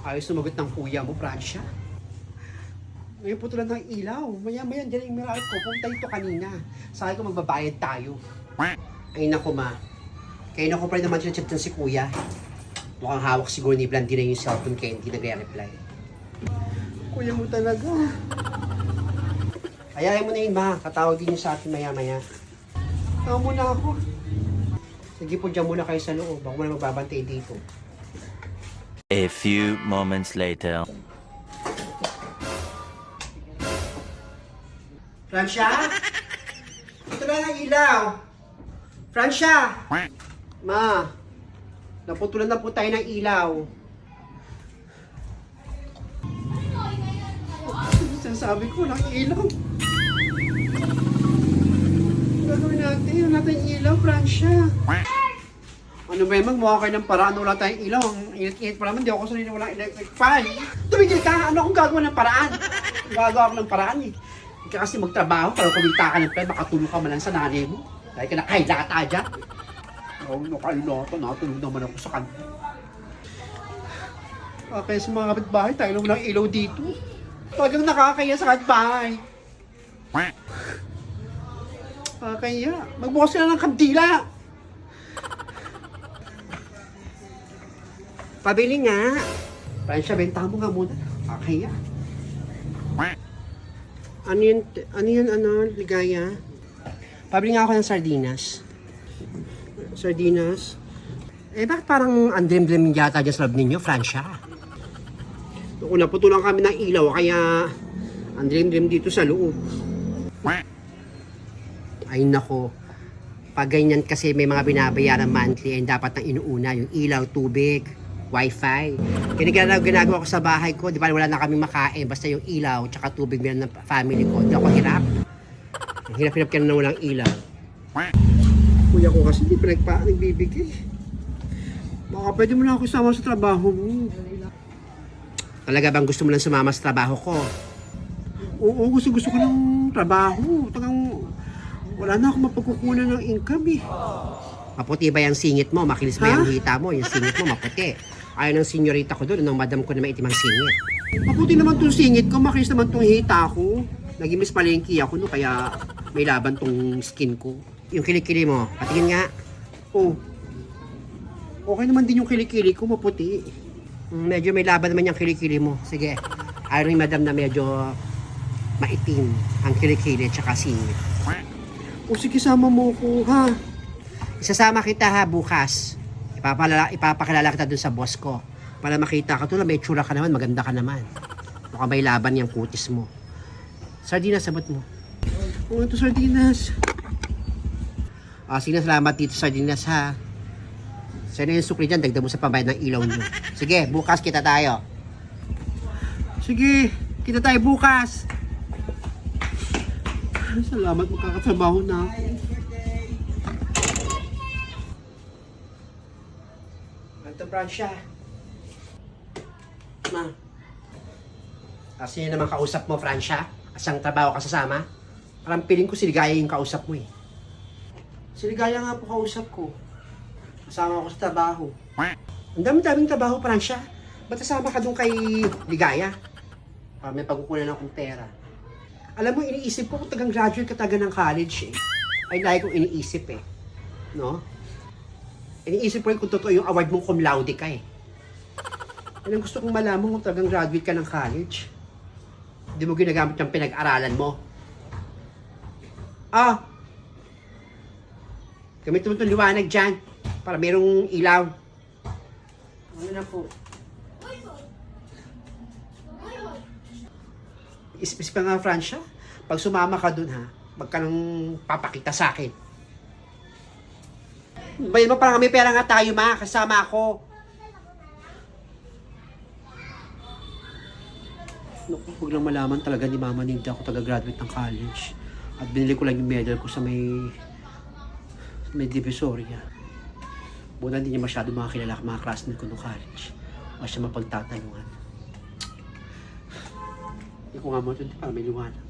Ayos sumagot ng kuya mo, Francia. Ngayon putulan ng ilaw. Maya-maya dyan yung mirror ko. Punta ito kanina. Sabi ko magbabayad tayo. Ay naku ma. Kaya naku pa rin naman chat si kuya. Mukhang hawak siguro ni Blandina yung cellphone kaya hindi nagre-reply. Kuya mo talaga. Ayayin mo na yun ma. Katawag din niyo sa atin maya-maya. Tawag mo na ako. Sige po dyan muna kayo sa loob. Ako muna magbabantay dito. A few moments later. Francia? Ito na ang ilaw. Francia! Ma, naputulan na po tayo ng ilaw. Sasabi ko, ng ilaw. Gagawin natin, yun natin ilaw, Francia. Ano ba yun, magmukha kayo ng paraan, wala tayong ilaw. Ang init-init pa naman, di ako sanay na walang electric fan. Tumigil ka, ano akong gagawa ng paraan? Gagawa ako ng paraan eh. Hindi ka kasi magtrabaho, para kumita ka ng plan, makatulong ka man lang sa nanay mo. Dahil ka nakailata dyan. Oo, nakailata, nakatulong naman ako sa kanila. Kaya sa mga kapitbahay, tayo lang walang ilaw dito. Talagang nakakaya sa kapitbahay. Kaya, magbukas sila ng kandila. Pabili nga. Francia, benta mo nga muna. Kaya. Ano yun, ligaya? Pabili nga ako ng sardinas. Sardinas. Bakit parang andrem-drem yata dyan sa loob ninyo, Francia? Noong naputulan kami ng ilaw, kaya andrem-drem dito sa loob. Ay nako. Pag ganyan kasi may mga binabayaran monthly, ay dapat nang inuuna yung ilaw, tubig, wifi. Ginagawa ko sa bahay ko, di ba wala na kaming makain, basta yung ilaw, tsaka tubig meron ng family ko. Di ako hirap. Hirap-hirap ka na walang ilaw. Kuya ko kasi di pa nagbibigay. Baka pwede mo lang ako isama sa trabaho mo. Talaga bang gusto mo lang sumama sa trabaho ko? Oo, gusto ko ng trabaho. Wala na akong mapagkukunan ng income eh. Maputi ba yung singit mo? Makinis ba yung hita mo? Yung singit mo maputi. Ayaw ng senyorita ko doon, ng madam ko na maitim ang singit. Maputi naman tong singit ko, makinis naman tong hita ko. Naging miss palengke ako no, kaya may laban tong skin ko. Yung kilikili mo, patingin nga. Oh. Okay naman din yung kilikili ko, maputi. Medyo may laban naman yung kilikili mo. Sige. Ayaw ni madam na medyo maitim ang kilikili tsaka singit. O sige, sama mo ko, ha? Isasama kita ha bukas. Ipapakilala kita dun sa boss ko. Para makita ka to na may tsura ka naman, maganda ka naman. Mukhang may laban yung kutis mo. Sardinas, sabot mo. Oo, ito sardinas. Sige, salamat dito sardinas ha. Saan na yung sukli dyan, dagdag mo sa pambayad ng ilaw nyo. Sige, bukas kita tayo. Sige, kita tayo bukas. Salamat, magkakatrabaho na ako. Ito, Francia. Ma. Sino naman kausap mo, Francia? Asang trabaho ka sasama? Parang piling ko si Ligaya yung kausap mo eh. Si Ligaya nga po kausap ko. Kasama ko sa trabaho. Ang dami-daming trabaho, Francia. Ba't kasama ka doon kay Ligaya? Para may pagkukunan akong pera. Alam mo, iniisip ko kung tagang graduate ka taga ng college eh. Ay, lagi kong iniisip eh. No? Iniisip ko rin kung totoo yung award mong cum laude ka eh. Yan ang gusto kong malaman kung tagang graduate ka ng college. Hindi mo ginagamit yung pinag-aralan mo. Gamitin mo itong liwanag dyan para mayroong ilaw. Ano na po? Isip ka nga, Francia. Pag sumama ka dun ha, wag ka nang papakita sa akin. Bayan mo, parang may pera nga tayo ma, kasama ako. Naku, huwag lang malaman talaga ni Mama hindi ako taga-graduate ng college. At binili ko lang yung medal ko sa may Divisoria. Buta hindi niya masyado mga classmate ko ng college. Huwag siya mapagtatanungan. Hindi ko nga mo ito, para may liwanag.